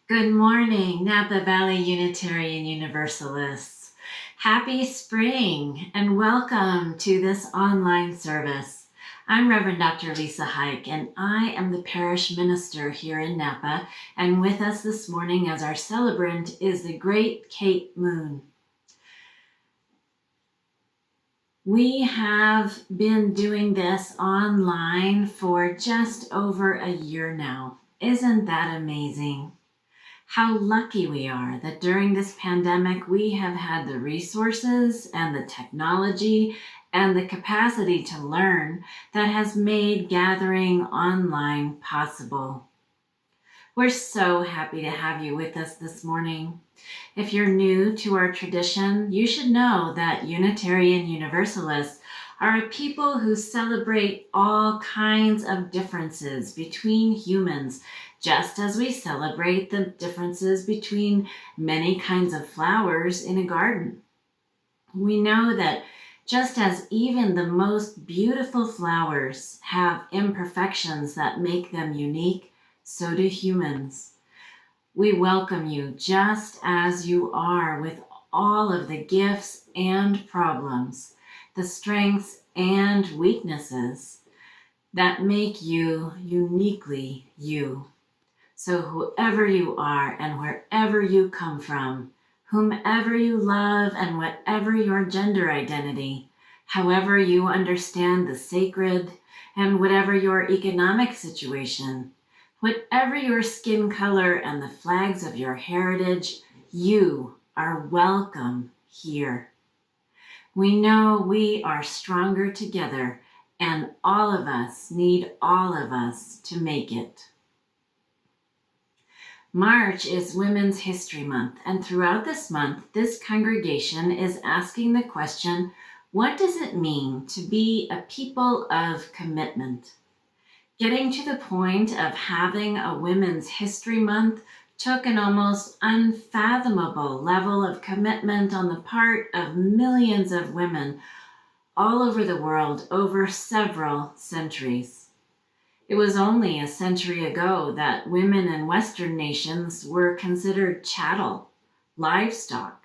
Good morning, Napa Valley Unitarian Universalists. Happy spring and welcome to this online service. I'm Reverend Dr. Leisa Huyck, and I am the parish minister here in Napa, and with us this morning as our celebrant is the great Kate Moon. We have been doing this online for just over a year now. Isn't that amazing? How lucky we are that during this pandemic we have had the resources and the technology and the capacity to learn that has made gathering online possible. We're so happy to have you with us this morning. If you're new to our tradition, you should know that Unitarian Universalists are a people who celebrate all kinds of differences between humans, just as we celebrate the differences between many kinds of flowers in a garden. We know that just as even the most beautiful flowers have imperfections that make them unique, so do humans. We welcome you just as you are, with all of the gifts and problems, the strengths and weaknesses that make you uniquely you. So whoever you are and wherever you come from, whomever you love and whatever your gender identity, however you understand the sacred, and whatever your economic situation, whatever your skin color and the flags of your heritage, you are welcome here. We know we are stronger together, and all of us need all of us to make it. March is Women's History Month, and throughout this month, this congregation is asking the question, what does it mean to be a people of commitment? Getting to the point of having a Women's History Month took an almost unfathomable level of commitment on the part of millions of women all over the world over several centuries. It was only a century ago that women in Western nations were considered chattel, livestock,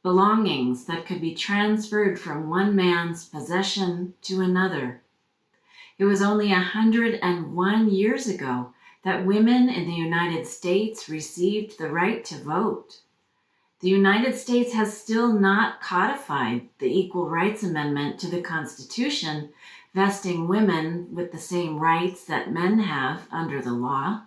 belongings that could be transferred from one man's possession to another. It was only 101 years ago that women in the United States received the right to vote. The United States has still not codified the Equal Rights Amendment to the Constitution, vesting women with the same rights that men have under the law.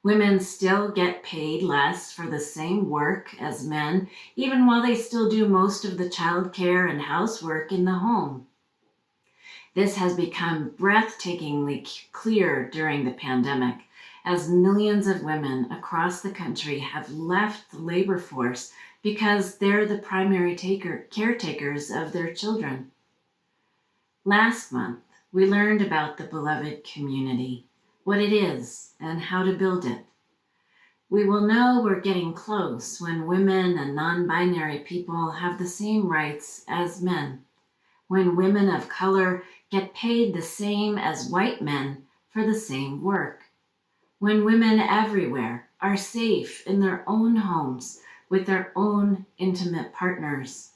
Women still get paid less for the same work as men, even while they still do most of the child care and housework in the home. This has become breathtakingly clear during the pandemic, as millions of women across the country have left the labor force because they're the primary caretakers of their children. Last month, we learned about the beloved community, what it is, and how to build it. We will know we're getting close when women and non-binary people have the same rights as men, when women of color get paid the same as white men for the same work, when women everywhere are safe in their own homes with their own intimate partners,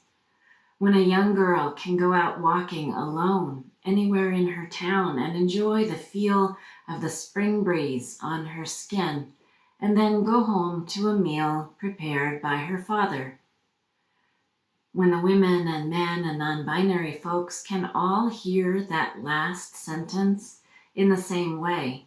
when a young girl can go out walking alone anywhere in her town and enjoy the feel of the spring breeze on her skin, and then go home to a meal prepared by her father. When the women and men and non-binary folks can all hear that last sentence in the same way,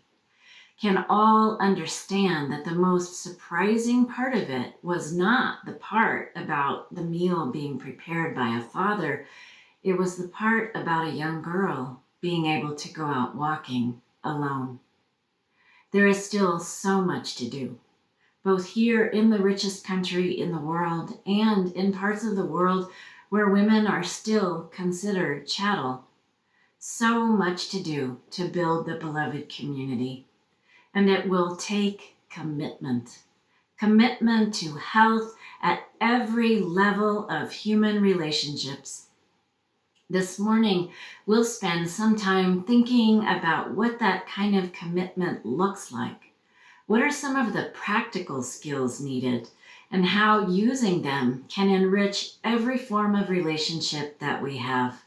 can all understand that the most surprising part of it was not the part about the meal being prepared by a father. It was the part about a young girl being able to go out walking alone. There is still so much to do, both here in the richest country in the world and in parts of the world where women are still considered chattel. So much to do to build the beloved community. And it will take commitment to health at every level of human relationships. This morning, we'll spend some time thinking about what that kind of commitment looks like, What are some of the practical skills needed, and how using them can enrich every form of relationship that we have?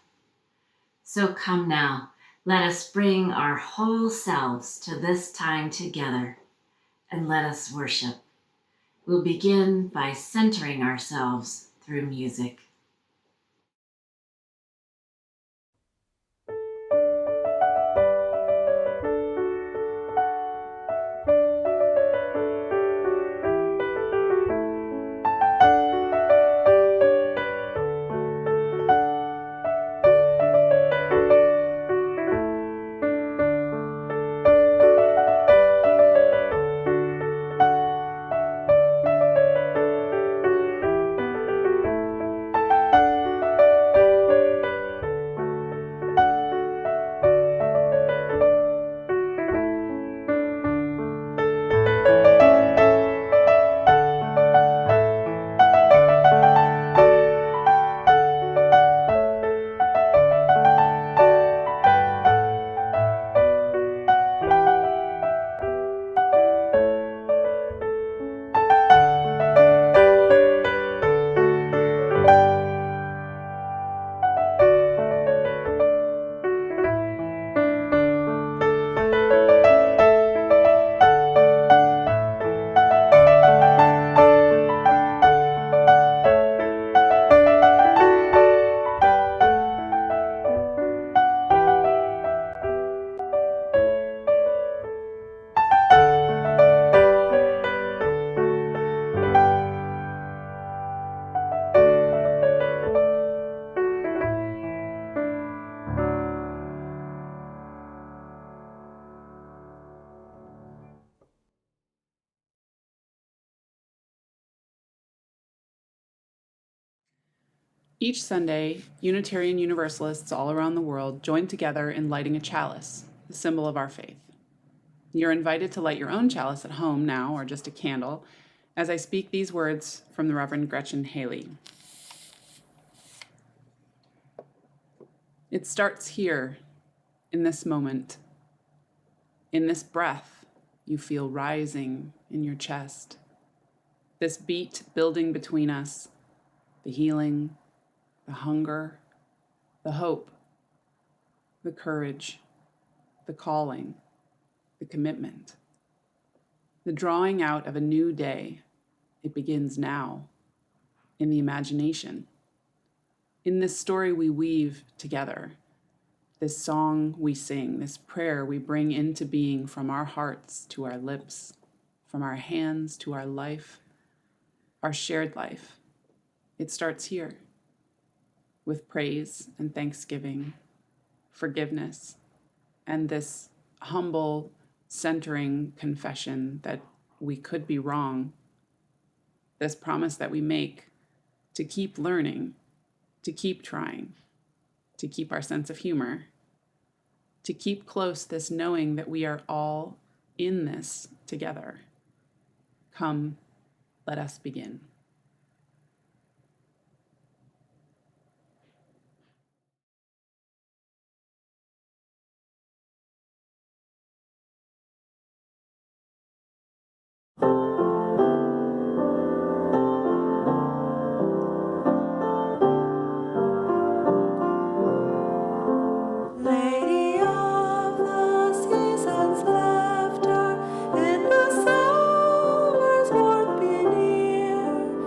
So come now, let us bring our whole selves to this time together, and let us worship. We'll begin by centering ourselves through music. Each Sunday, Unitarian Universalists all around the world join together in lighting a chalice, the symbol of our faith. You're invited to light your own chalice at home now, or just a candle, as I speak these words from the Reverend Gretchen Haley. It starts here, in this moment. In this breath, you feel rising in your chest. This beat building between us, the healing, the hunger, the hope, the courage, the calling, the commitment, the drawing out of a new day. It begins now, in the imagination. In this story we weave together, this song we sing, this prayer we bring into being from our hearts to our lips, from our hands to our life, our shared life. It starts here, with praise and thanksgiving, forgiveness, and this humble, centering confession that we could be wrong, this promise that we make to keep learning, to keep trying, to keep our sense of humor, to keep close this knowing that we are all in this together. Come, let us begin. Lady of the seasons, laughter in the summer's warmth be near.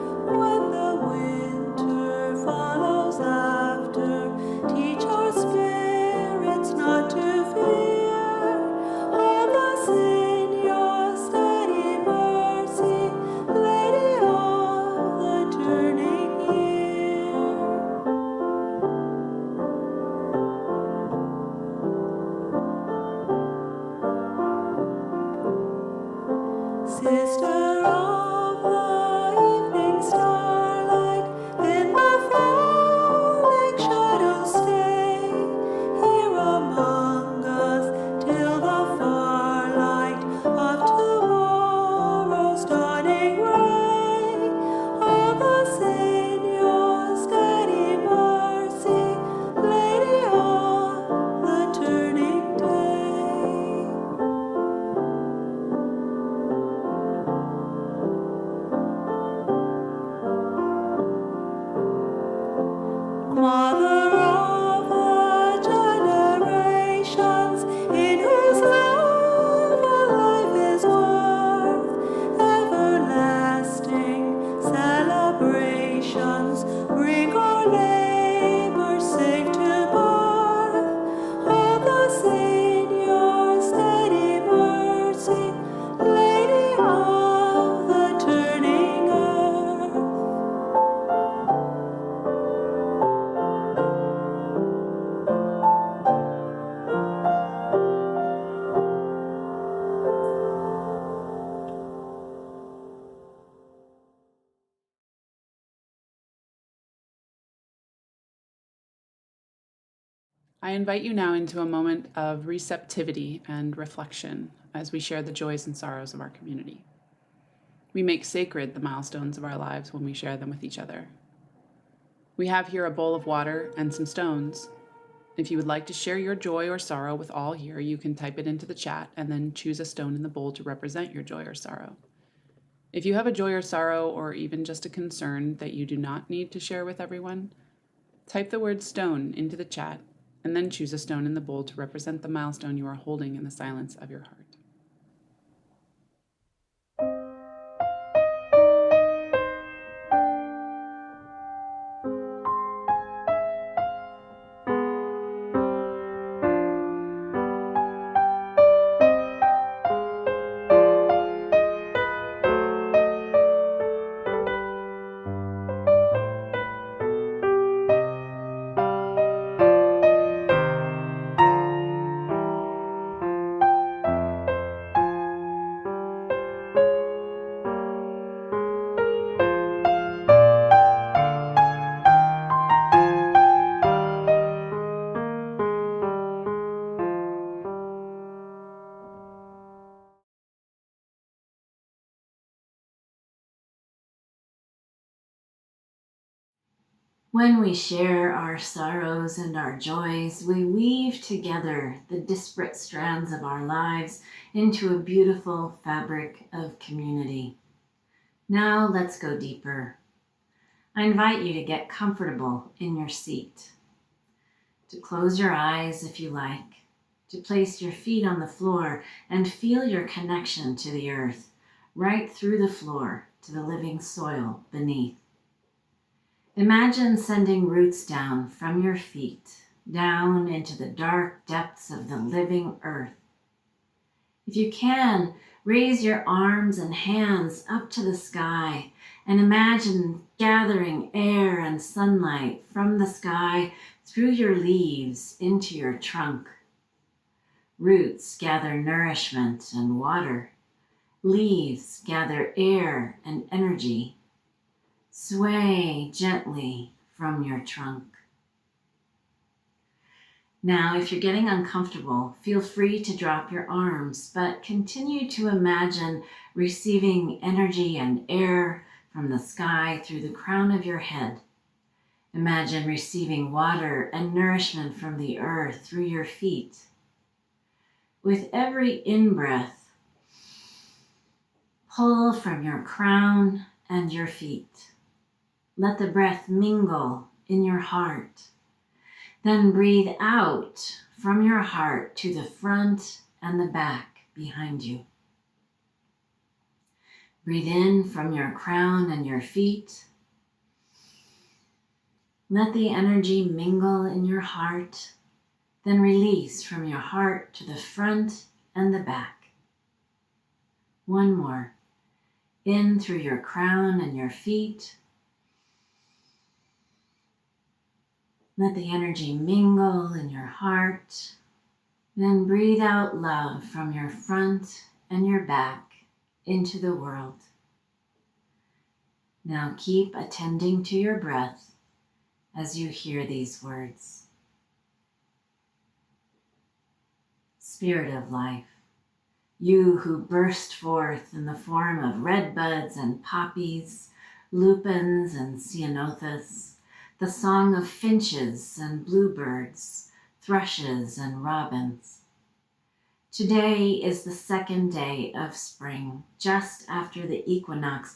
I invite you now into a moment of receptivity and reflection as we share the joys and sorrows of our community. We make sacred the milestones of our lives when we share them with each other. We have here a bowl of water and some stones. If you would like to share your joy or sorrow with all here, you can type it into the chat and then choose a stone in the bowl to represent your joy or sorrow. If you have a joy or sorrow, or even just a concern that you do not need to share with everyone, type the word stone into the chat and then choose a stone in the bowl to represent the milestone you are holding in the silence of your heart. When we share our sorrows and our joys, we weave together the disparate strands of our lives into a beautiful fabric of community. Now let's go deeper. I invite you to get comfortable in your seat, to close your eyes if you like, to place your feet on the floor and feel your connection to the earth, right through the floor to the living soil beneath. Imagine sending roots down from your feet, down into the dark depths of the living earth. If you can, raise your arms and hands up to the sky and imagine gathering air and sunlight from the sky through your leaves into your trunk. Roots gather nourishment and water. Leaves gather air and energy. Sway gently from your trunk. Now, if you're getting uncomfortable, feel free to drop your arms, but continue to imagine receiving energy and air from the sky through the crown of your head. Imagine receiving water and nourishment from the earth through your feet. With every in-breath, pull from your crown and your feet. Let the breath mingle in your heart. Then breathe out from your heart to the front and the back behind you. Breathe in from your crown and your feet. Let the energy mingle in your heart. Then release from your heart to the front and the back. One more. In through your crown and your feet. Let the energy mingle in your heart. Then breathe out love from your front and your back into the world. Now keep attending to your breath as you hear these words. Spirit of life, you who burst forth in the form of red buds and poppies, lupins and ceanothus, the song of finches and bluebirds, thrushes and robins. Today is the second day of spring, just after the equinox,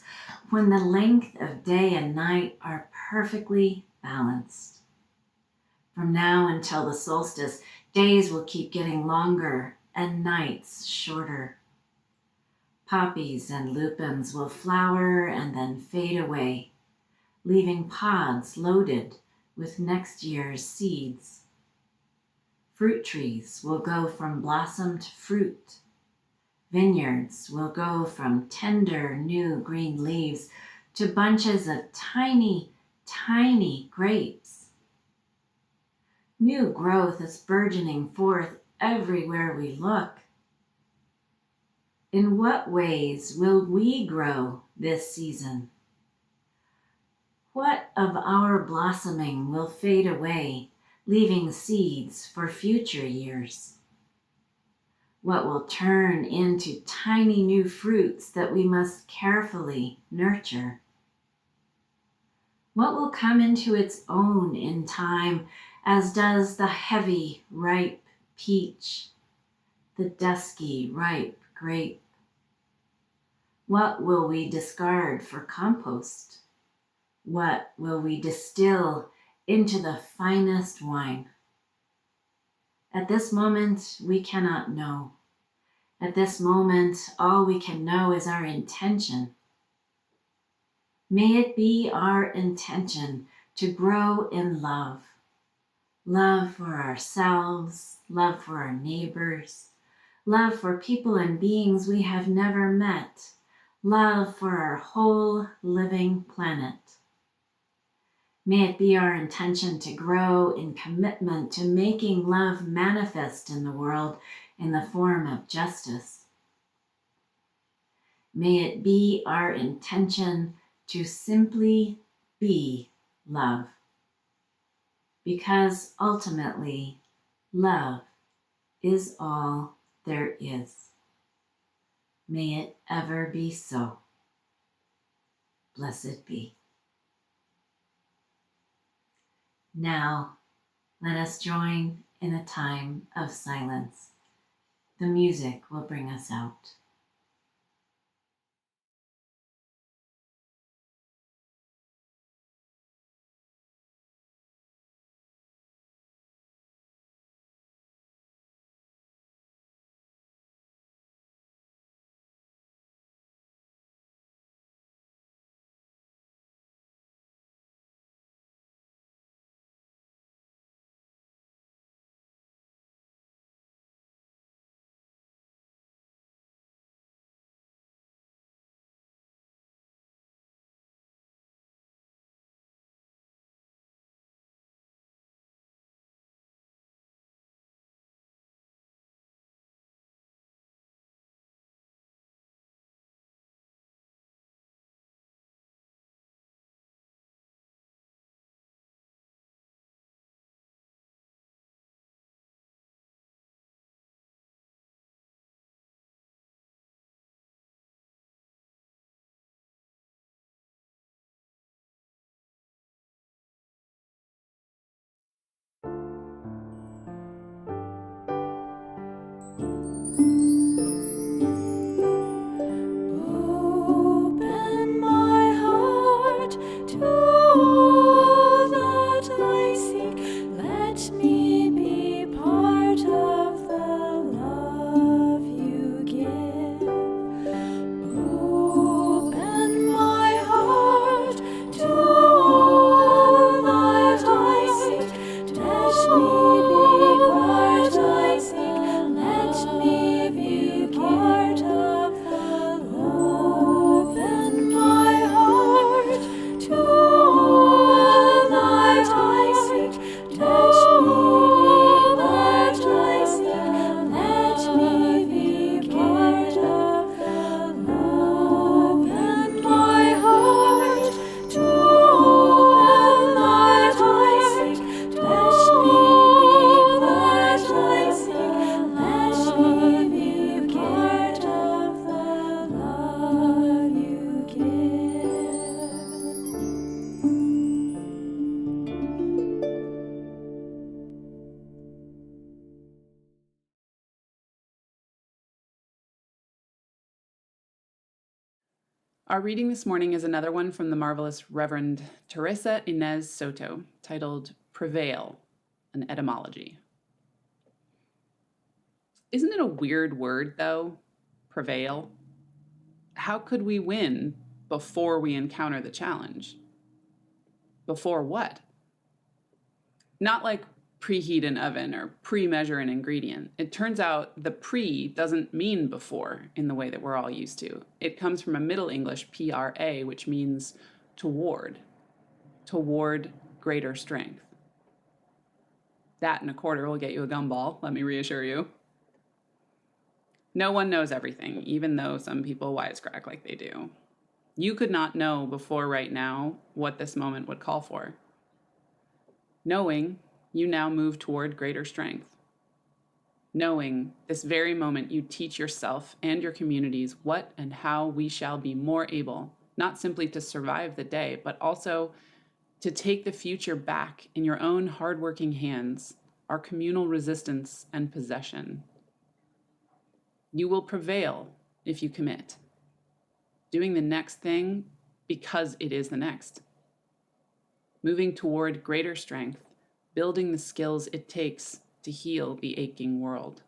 when the length of day and night are perfectly balanced. From now until the solstice, days will keep getting longer and nights shorter. Poppies and lupins will flower and then fade away, leaving pods loaded with next year's seeds. Fruit trees will go from blossom to fruit. Vineyards will go from tender new green leaves to bunches of tiny, tiny grapes. New growth is burgeoning forth everywhere we look. In what ways will we grow this season? What of our blossoming will fade away, leaving seeds for future years? What will turn into tiny new fruits that we must carefully nurture? What will come into its own in time, as does the heavy, ripe peach, the dusky, ripe grape? What will we discard for compost? What will we distill into the finest wine? At this moment, we cannot know. At this moment, all we can know is our intention. May it be our intention to grow in love. Love for ourselves, love for our neighbors, love for people and beings we have never met, love for our whole living planet. May it be our intention to grow in commitment to making love manifest in the world in the form of justice. May it be our intention to simply be love, because ultimately, love is all there is. May it ever be so. Blessed be. Now, let us join in a time of silence. The music will bring us out. Open my heart to all that I seek. Let me be part of the love you give. Open my heart to all that I seek. Let me be part I seek. Let me be part of the love. Open my heart to all that I seek. Let me be part I seek. Let me be part of the love. Open my heart to all that I seek. Let me be part I seek. Let me be part of the love you give. Our reading this morning is another one from the marvelous Reverend Theresa Ines Soto, titled Prevail, an Etymology. Isn't it a weird word, though? Prevail? How could we win before we encounter the challenge? Before what? Not like preheat an oven or pre-measure an ingredient. It turns out the pre doesn't mean before in the way that we're all used to. It comes from a Middle English PRA, which means toward greater strength. That and a quarter will get you a gumball, let me reassure you. No one knows everything, even though some people wisecrack like they do. You could not know before right now what this moment would call for. Knowing, you now move toward greater strength. Knowing this very moment you teach yourself and your communities what and how we shall be more able, not simply to survive the day, but also to take the future back in your own hardworking hands, our communal resistance and possession. You will prevail if you commit, doing the next thing because it is the next, moving toward greater strength, building the skills it takes to heal the aching world.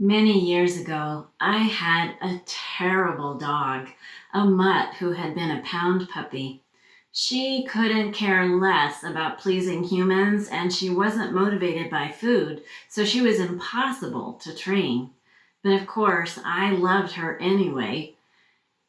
Many years ago, I had a terrible dog, a mutt who had been a pound puppy. She couldn't care less about pleasing humans, and she wasn't motivated by food, so she was impossible to train. But of course, I loved her anyway.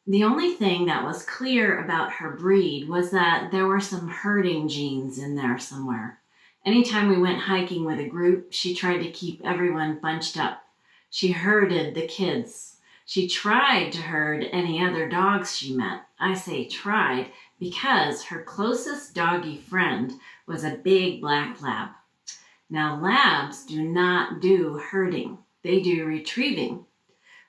The only thing that was clear about her breed was that there were some herding genes in there somewhere. Anytime we went hiking with a group, she tried to keep everyone bunched up. She herded the kids. She tried to herd any other dogs she met. I say tried because her closest doggy friend was a big black lab. Now, labs do not do herding. They do retrieving.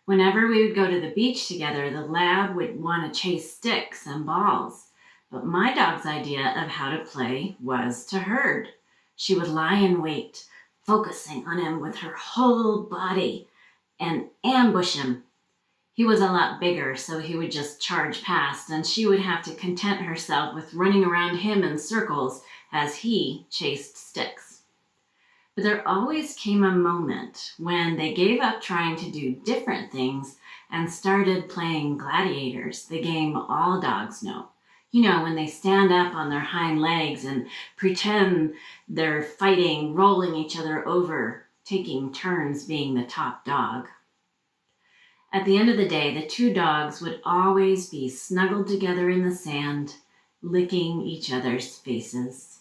Whenever we would go to the beach together, the lab would want to chase sticks and balls. But my dog's idea of how to play was to herd. She would lie in wait, focusing on him with her whole body, and ambush him. He was a lot bigger, so he would just charge past, and she would have to content herself with running around him in circles as he chased sticks. But there always came a moment when they gave up trying to do different things and started playing gladiators, the game all dogs know. You know, when they stand up on their hind legs and pretend they're fighting, rolling each other over, taking turns being the top dog. At the end of the day, the two dogs would always be snuggled together in the sand, licking each other's faces.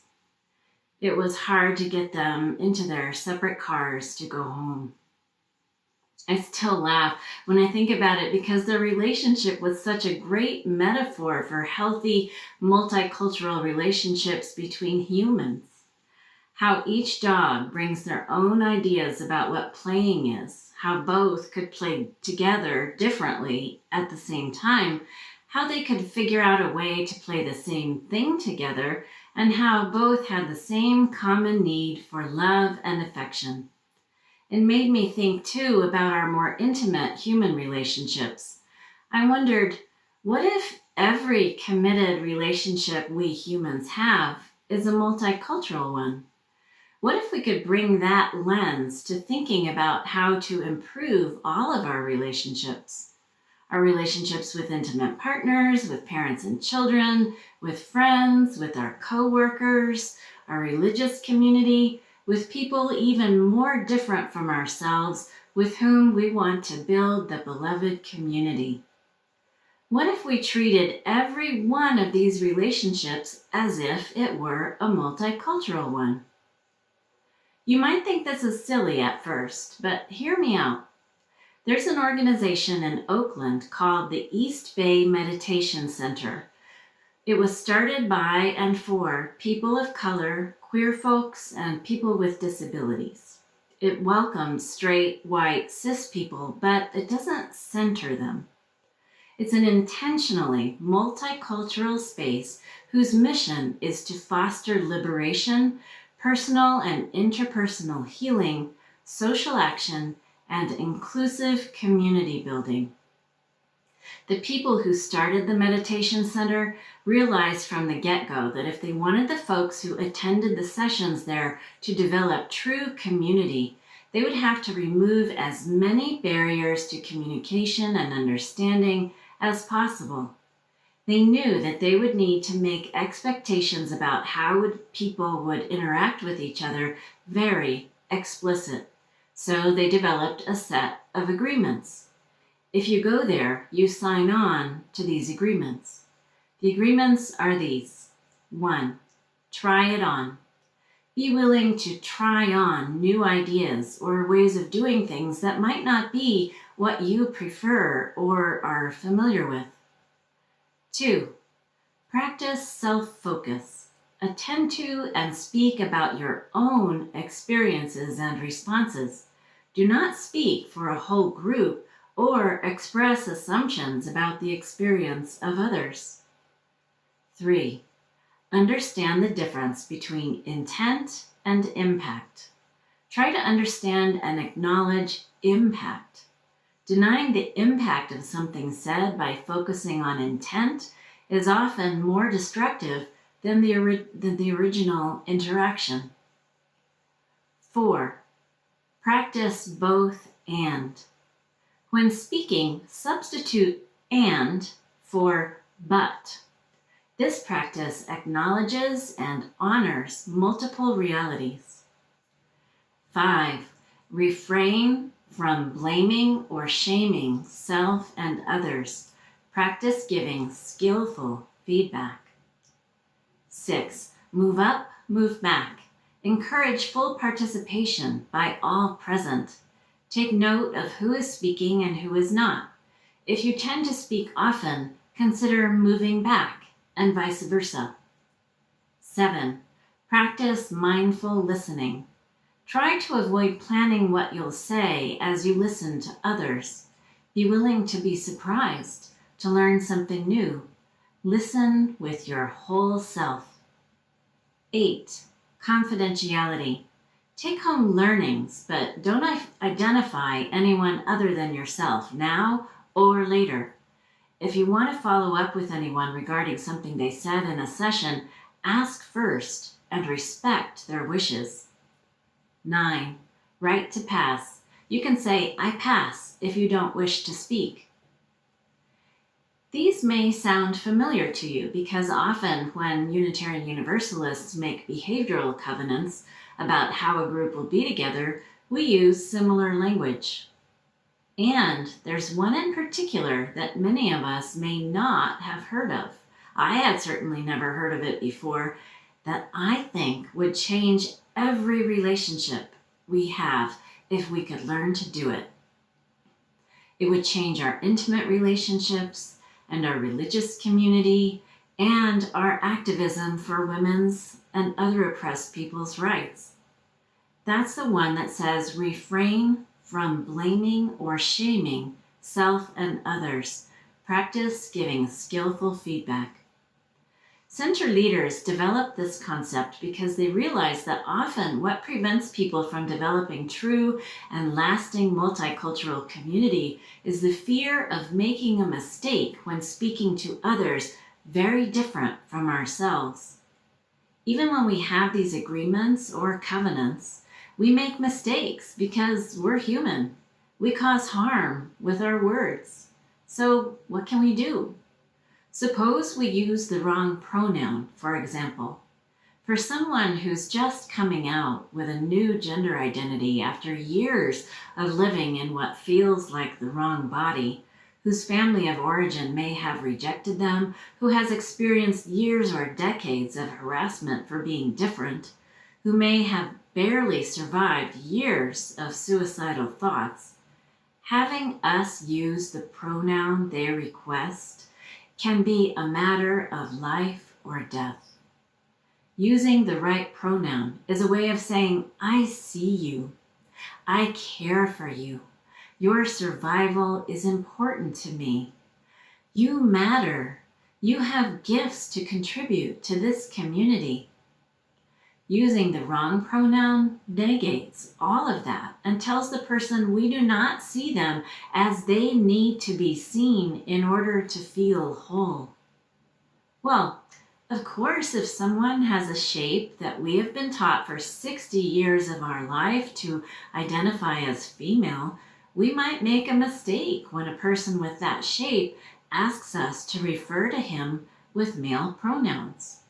It was hard to get them into their separate cars to go home. I still laugh when I think about it because their relationship was such a great metaphor for healthy, multicultural relationships between humans. How each dog brings their own ideas about what playing is, how both could play together differently at the same time, how they could figure out a way to play the same thing together, and how both had the same common need for love and affection. It made me think too about our more intimate human relationships. I wondered, what if every committed relationship we humans have is a multicultural one? What if we could bring that lens to thinking about how to improve all of our relationships? Our relationships with intimate partners, with parents and children, with friends, with our co-workers, our religious community, with people even more different from ourselves with whom we want to build the beloved community. What if we treated every one of these relationships as if it were a multicultural one? You might think this is silly at first, but hear me out. There's an organization in Oakland called the East Bay Meditation Center. It was started by and for people of color, queer folks, and people with disabilities. It welcomes straight, white, cis people, but it doesn't center them. It's an intentionally multicultural space whose mission is to foster liberation, personal and interpersonal healing, social action, and inclusive community building. The people who started the meditation center realized from the get-go that if they wanted the folks who attended the sessions there to develop true community, they would have to remove as many barriers to communication and understanding as possible. They knew that they would need to make expectations about how people would interact with each other very explicit. So they developed a set of agreements. If you go there, you sign on to these agreements. The agreements are these. 1. Try it on. Be willing to try on new ideas or ways of doing things that might not be what you prefer or are familiar with. 2. Practice self-focus. Attend to and speak about your own experiences and responses. Do not speak for a whole group or express assumptions about the experience of others. 3. Understand the difference between intent and impact. Try to understand and acknowledge impact. Denying the impact of something said by focusing on intent is often more destructive than the original interaction. 4. Practice both and. When speaking, substitute and for but. This practice acknowledges and honors multiple realities. 5. Refrain from blaming or shaming self and others. Practice giving skillful feedback. 6. Move up, move back. Encourage full participation by all present. Take note of who is speaking and who is not. If you tend to speak often, consider moving back, and vice versa. 7. Practice mindful listening. Try to avoid planning what you'll say as you listen to others. Be willing to be surprised, to learn something new. Listen with your whole self. 8. Confidentiality. Take home learnings, but don't identify anyone other than yourself, now or later. If you want to follow up with anyone regarding something they said in a session, ask first and respect their wishes. 9. Right to pass. You can say, I pass, if you don't wish to speak. These may sound familiar to you because often when Unitarian Universalists make behavioral covenants about how a group will be together, we use similar language. And there's one in particular that many of us may not have heard of. I had certainly never heard of it before, that I think would change every relationship we have if we could learn to do it. It would change our intimate relationships and our religious community and our activism for women's and other oppressed people's rights. That's the one that says refrain from blaming or shaming self and others. Practice giving skillful feedback. Center leaders develop this concept because they realize that often what prevents people from developing true and lasting multicultural community is the fear of making a mistake when speaking to others very different from ourselves. Even when we have these agreements or covenants, we make mistakes because we're human. We cause harm with our words. So what can we do? Suppose we use the wrong pronoun, for example. For someone who's just coming out with a new gender identity after years of living in what feels like the wrong body, whose family of origin may have rejected them, who has experienced years or decades of harassment for being different, who may have barely survived years of suicidal thoughts, having us use the pronoun they request can be a matter of life or death. Using the right pronoun is a way of saying, I see you. I care for you. Your survival is important to me. You matter. You have gifts to contribute to this community. Using the wrong pronoun negates all of that and tells the person we do not see them as they need to be seen in order to feel whole. Well, of course, if someone has a shape that we have been taught for 60 years of our life to identify as female, we might make a mistake when a person with that shape asks us to refer to him with male pronouns.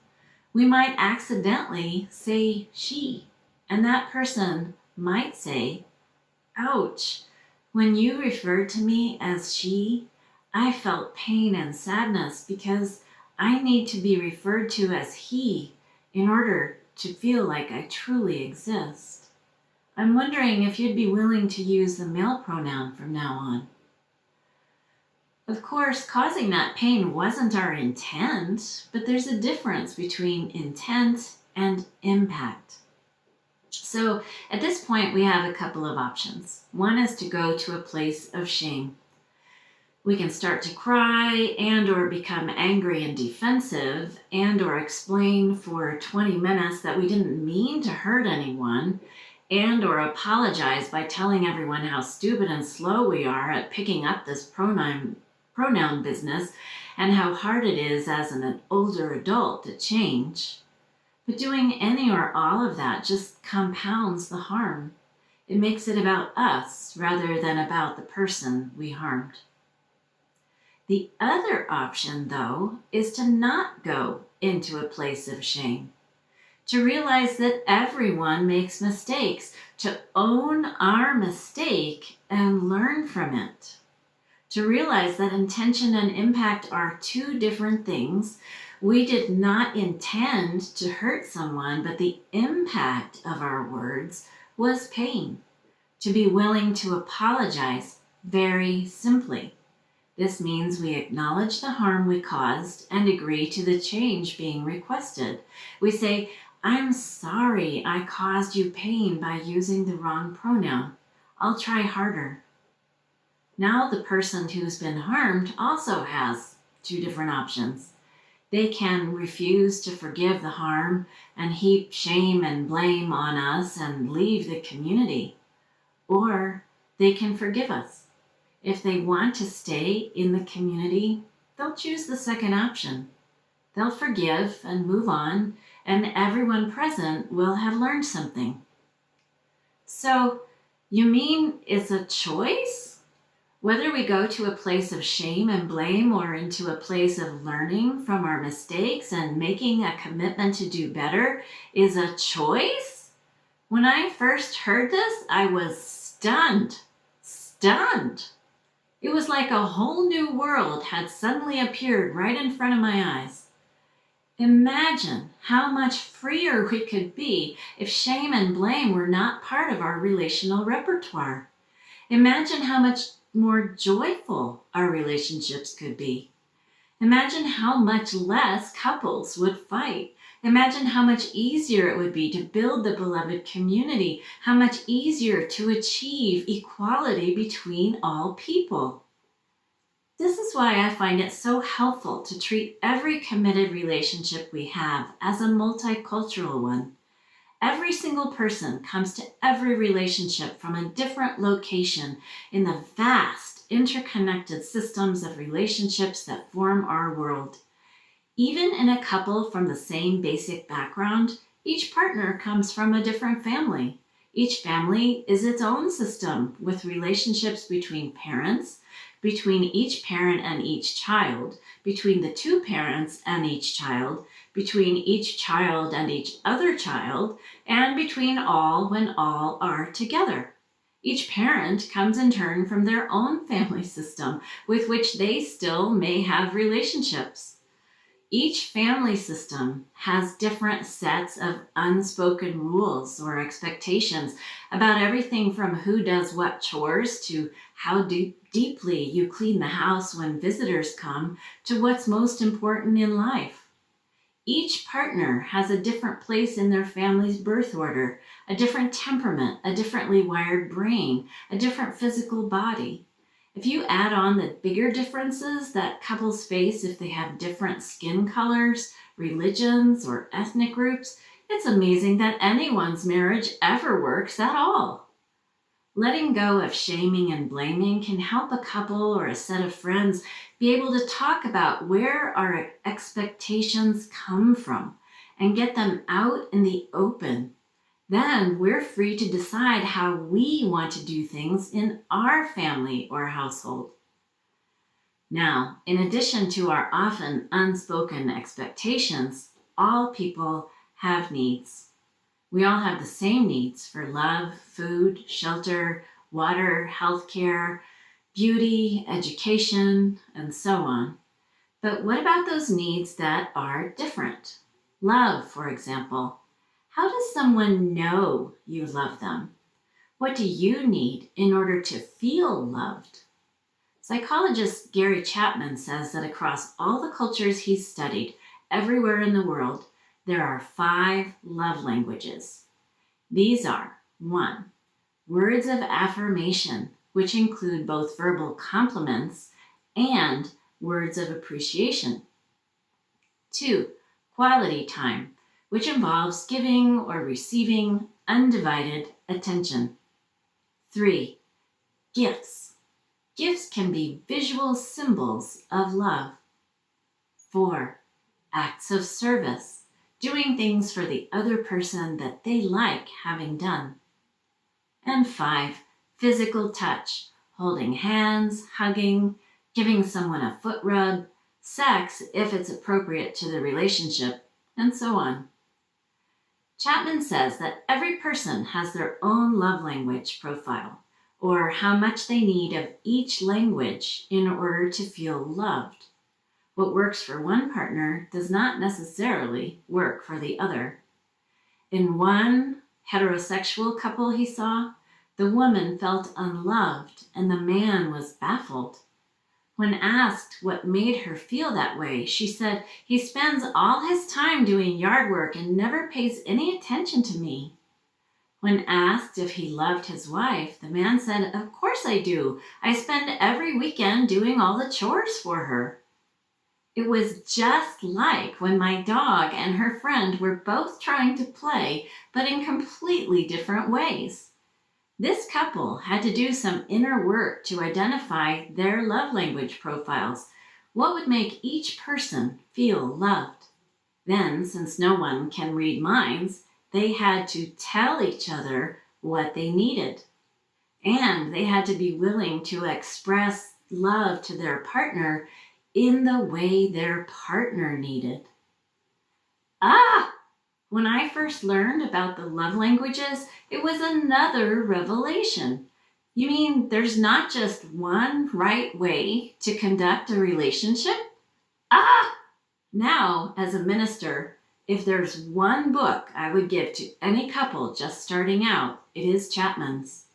We might accidentally say she, and that person might say, ouch, when you referred to me as she, I felt pain and sadness because I need to be referred to as he in order to feel like I truly exist. I'm wondering if you'd be willing to use the male pronoun from now on. Of course, causing that pain wasn't our intent, but there's a difference between intent and impact. So at this point, we have a couple of options. One is to go to a place of shame. We can start to cry and or become angry and defensive and or explain for 20 minutes that we didn't mean to hurt anyone and or apologize by telling everyone how stupid and slow we are at picking up this pronoun business and how hard it is as an older adult to change. But doing any or all of that just compounds the harm. It makes it about us rather than about the person we harmed. The other option, though, is to not go into a place of shame, to realize that everyone makes mistakes, to own our mistake and learn from it. To realize that intention and impact are two different things. We did not intend to hurt someone, but the impact of our words was pain. To be willing to apologize very simply. This means we acknowledge the harm we caused and agree to the change being requested. We say, I'm sorry I caused you pain by using the wrong pronoun. I'll try harder. Now the person who's been harmed also has two different options. They can refuse to forgive the harm and heap shame and blame on us and leave the community. Or they can forgive us. If they want to stay in the community, they'll choose the second option. They'll forgive and move on, and everyone present will have learned something. So, you mean it's a choice? Whether we go to a place of shame and blame or into a place of learning from our mistakes and making a commitment to do better is a choice? When I first heard this, I was stunned. It was like a whole new world had suddenly appeared right in front of my eyes. Imagine how much freer we could be if shame and blame were not part of our relational repertoire. Imagine how much more joyful our relationships could be. Imagine how much less couples would fight. Imagine how much easier it would be to build the beloved community, how much easier to achieve equality between all people. This is why I find it so helpful to treat every committed relationship we have as a multicultural one. Every single person comes to every relationship from a different location in the vast, interconnected systems of relationships that form our world. Even in a couple from the same basic background, each partner comes from a different family. Each family is its own system with relationships between parents, between each parent and each child, between the two parents and each child, between each child and each other child, and between all when all are together. Each parent comes in turn from their own family system with which they still may have relationships. Each family system has different sets of unspoken rules or expectations about everything from who does what chores to how deeply you clean the house when visitors come to what's most important in life. Each partner has a different place in their family's birth order, a different temperament, a differently wired brain, a different physical body. If you add on the bigger differences that couples face if they have different skin colors, religions, or ethnic groups, it's amazing that anyone's marriage ever works at all. Letting go of shaming and blaming can help a couple or a set of friends be able to talk about where our expectations come from and get them out in the open. Then we're free to decide how we want to do things in our family or household. Now, in addition to our often unspoken expectations, all people have needs. We all have the same needs for love, food, shelter, water, healthcare, beauty, education, and so on. But what about those needs that are different? Love, for example. How does someone know you love them? What do you need in order to feel loved? Psychologist Gary Chapman says that across all the cultures he's studied, everywhere in the world, there are 5 love languages. These are 1. Words of affirmation, which include both verbal compliments and words of appreciation. 2. Quality time, which involves giving or receiving undivided attention. 3. Gifts. Gifts can be visual symbols of love. 4. Acts of service, doing things for the other person that they like having done. And 5. Physical touch, holding hands, hugging, giving someone a foot rub, sex if it's appropriate to the relationship, and so on. Chapman says that every person has their own love language profile, or how much they need of each language in order to feel loved. What works for one partner does not necessarily work for the other. In one heterosexual couple he saw, the woman felt unloved and the man was baffled. When asked what made her feel that way, she said, "He spends all his time doing yard work and never pays any attention to me." When asked if he loved his wife, the man said, "Of course I do. I spend every weekend doing all the chores for her." It was just like when my dog and her friend were both trying to play, but in completely different ways. This couple had to do some inner work to identify their love language profiles. What would make each person feel loved? Then, since no one can read minds, they had to tell each other what they needed. And they had to be willing to express love to their partner in the way their partner needed. When I first learned about the love languages, it was another revelation. You mean there's not just one right way to conduct a relationship? Now, as a minister, if there's one book I would give to any couple just starting out, it is Chapman's.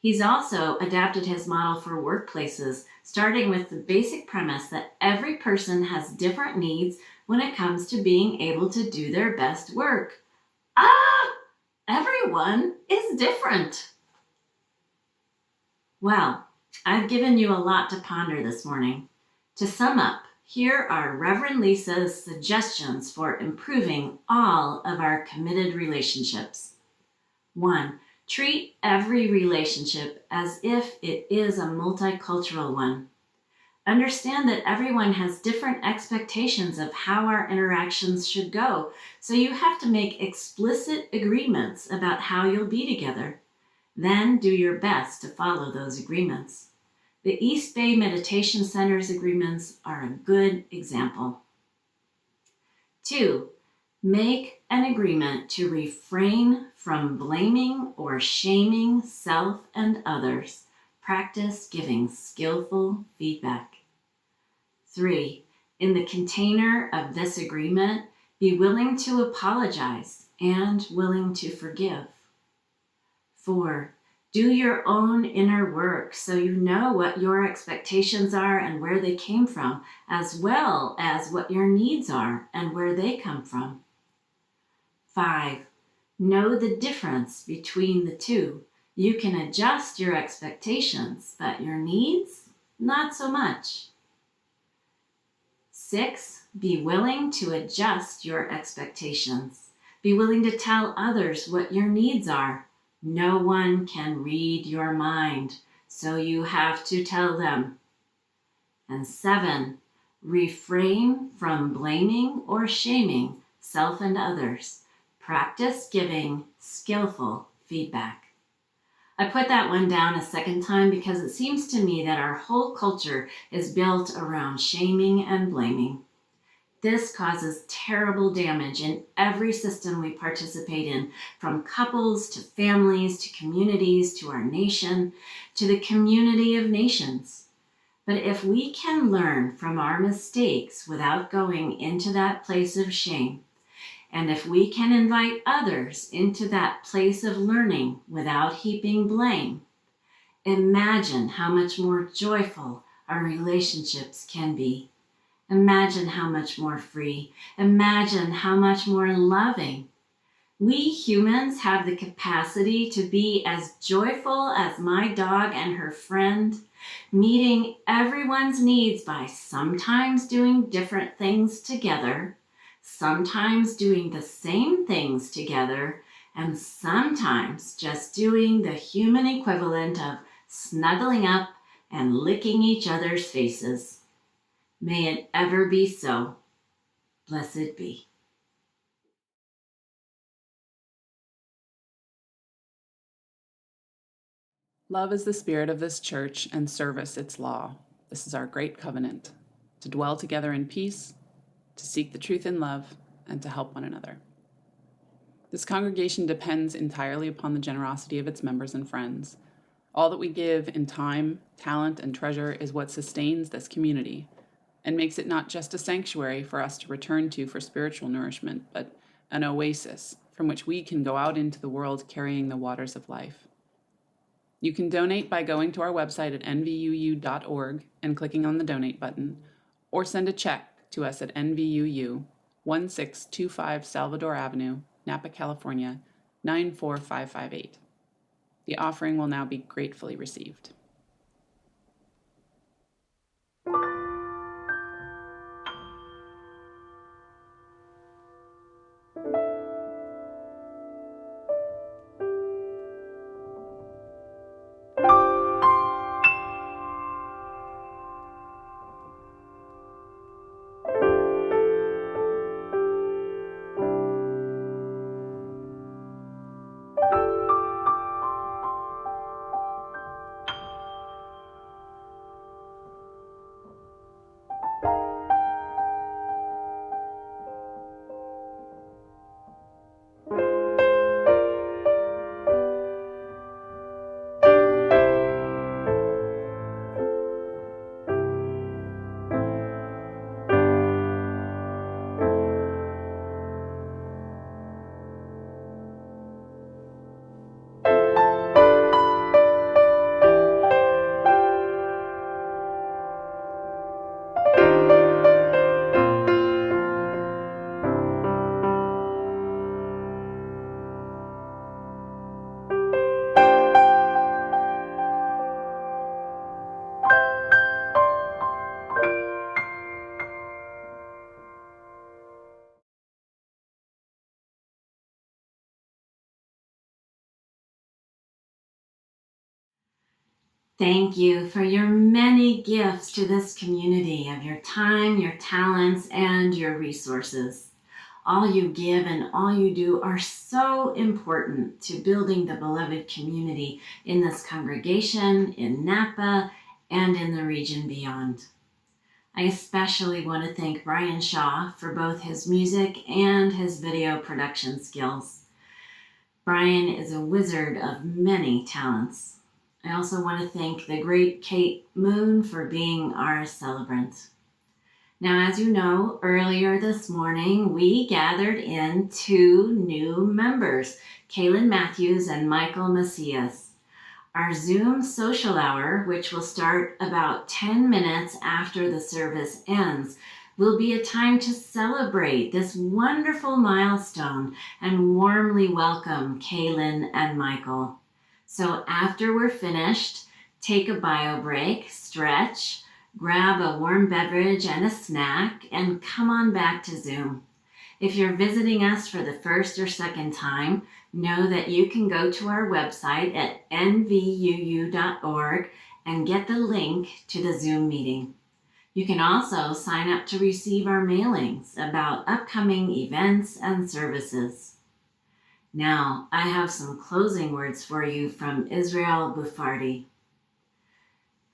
He's also adapted his model for workplaces, starting with the basic premise that every person has different needs when it comes to being able to do their best work. Everyone is different. Well, I've given you a lot to ponder this morning. To sum up, here are Reverend Leisa's suggestions for improving all of our committed relationships. 1. Treat every relationship as if it is a multicultural one. Understand that everyone has different expectations of how our interactions should go, so you have to make explicit agreements about how you'll be together. Then do your best to follow those agreements. The East Bay Meditation Center's agreements are a good example. 2. Make an agreement to refrain from blaming or shaming self and others. Practice giving skillful feedback. 3. In the container of this agreement, be willing to apologize and willing to forgive. 4. Do your own inner work so you know what your expectations are and where they came from, as well as what your needs are and where they come from. 5. Know the difference between the two. You can adjust your expectations, but your needs, not so much. 6. Be willing to adjust your expectations. Be willing to tell others what your needs are. No one can read your mind, so you have to tell them. And 7. Refrain from blaming or shaming self and others. Practice giving skillful feedback. I put that one down a second time because it seems to me that our whole culture is built around shaming and blaming. This causes terrible damage in every system we participate in, from couples to families to communities to our nation to the community of nations. But if we can learn from our mistakes without going into that place of shame, and if we can invite others into that place of learning without heaping blame, imagine how much more joyful our relationships can be. Imagine how much more free. Imagine how much more loving. We humans have the capacity to be as joyful as my dog and her friend, meeting everyone's needs by sometimes doing different things together, sometimes doing the same things together, and sometimes just doing the human equivalent of snuggling up and licking each other's faces. May it ever be so. Blessed be. Love is the spirit of this church and service its law. This is our great covenant, to dwell together in peace, to seek the truth in love, and to help one another. This congregation depends entirely upon the generosity of its members and friends. All that we give in time, talent, and treasure is what sustains this community and makes it not just a sanctuary for us to return to for spiritual nourishment, but an oasis from which we can go out into the world carrying the waters of life. You can donate by going to our website at nvuu.org and clicking on the donate button, or send a check to us at NVUU, 1625 Salvador Avenue, Napa, California, 94558. The offering will now be gratefully received. Thank you for your many gifts to this community of your time, your talents, and your resources. All you give and all you do are so important to building the beloved community in this congregation, in Napa, and in the region beyond. I especially want to thank Brian Shaw for both his music and his video production skills. Brian is a wizard of many talents. I also want to thank the great Kate Moon for being our celebrant. Now, as you know, earlier this morning, we gathered in 2 new members, Kaylin Matthews and Michael Macias. Our Zoom social hour, which will start about 10 minutes after the service ends, will be a time to celebrate this wonderful milestone and warmly welcome Kaylin and Michael. So after we're finished, take a bio break, stretch, grab a warm beverage and a snack, and come on back to Zoom. If you're visiting us for the first or second time, know that you can go to our website at nvuu.org and get the link to the Zoom meeting. You can also sign up to receive our mailings about upcoming events and services. Now, I have some closing words for you from Israel Buffardi.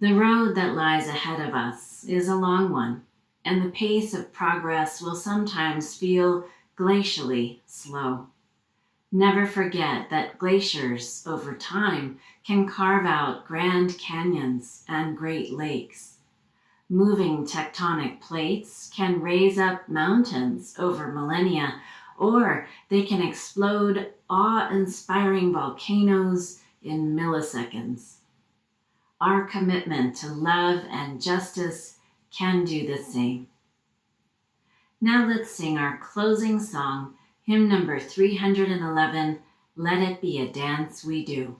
The road that lies ahead of us is a long one, and the pace of progress will sometimes feel glacially slow. Never forget that glaciers over time can carve out grand canyons and great lakes. Moving tectonic plates can raise up mountains over millennia, or they can explode awe-inspiring volcanoes in milliseconds. Our commitment to love and justice can do the same. Now let's sing our closing song, hymn number 311, Let It Be a Dance We Do.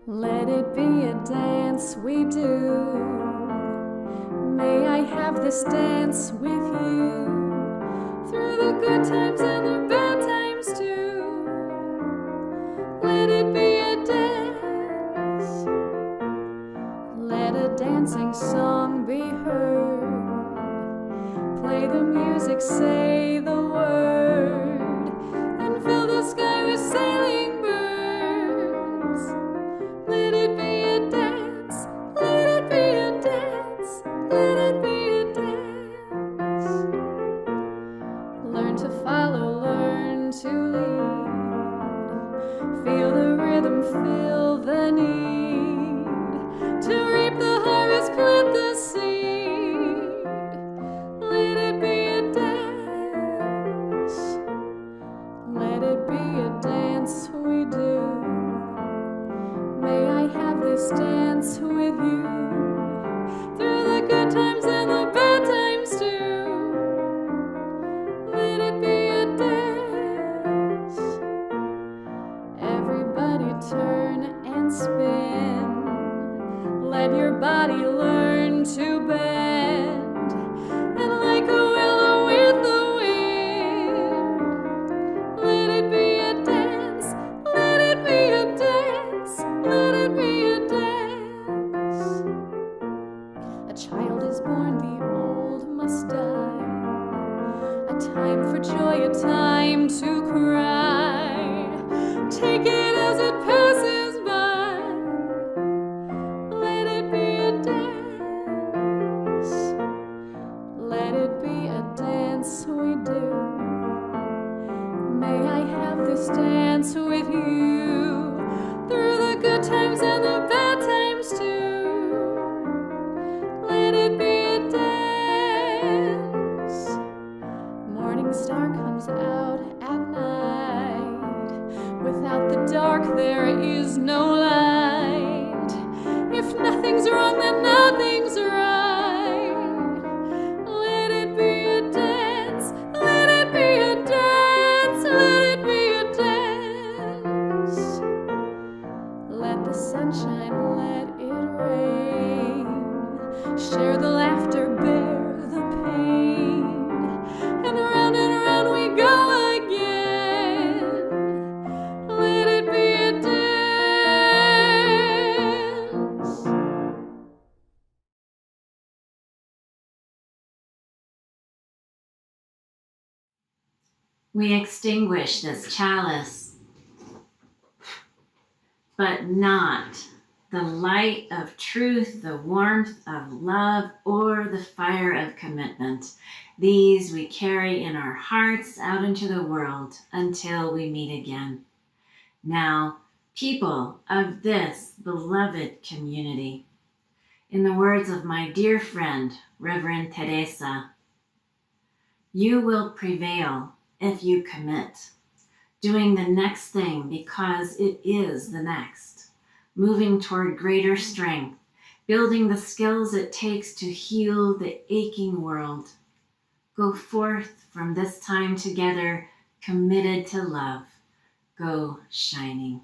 Let it be a dance we do. May I have this dance with you through the good times and the bad times too. Let it be a dance. Let a dancing song be heard. Play the music, say the word, and fill the sky with sailing birds. Let it be a dance, let it be a dance, let it be a dance. Learn to follow, learn to lead. Feel the rhythm, feel the need. To reap the harvest, plant the seed. Let it be a dance. Let it be a dance we do. May I have this dance with you through the good times and the bad times too. Let it be a dance. Everybody turn and spin. Let your body learn to bend. And like a willow with the wind, let it be a dance. Let it be a dance. Let it be a dance. A child is born, the old must die. A time for joy, a time to cry. Take it as it passes by. Let it be a dance. Let it be a dance we do. May I have this dance with you through the good times and the bad times too. Let it be a dance. Morning star comes out Share the laughter, bear the pain, and round we go again. Let it be a dance. We extinguish this chalice, but not the light of truth, the warmth of love, or the fire of commitment. These we carry in our hearts out into the world until we meet again. Now, people of this beloved community, in the words of my dear friend, Reverend Theresa, you will prevail if you commit, doing the next thing because it is the next, moving toward greater strength, building the skills it takes to heal the aching world. Go forth from this time together, committed to love. Go shining.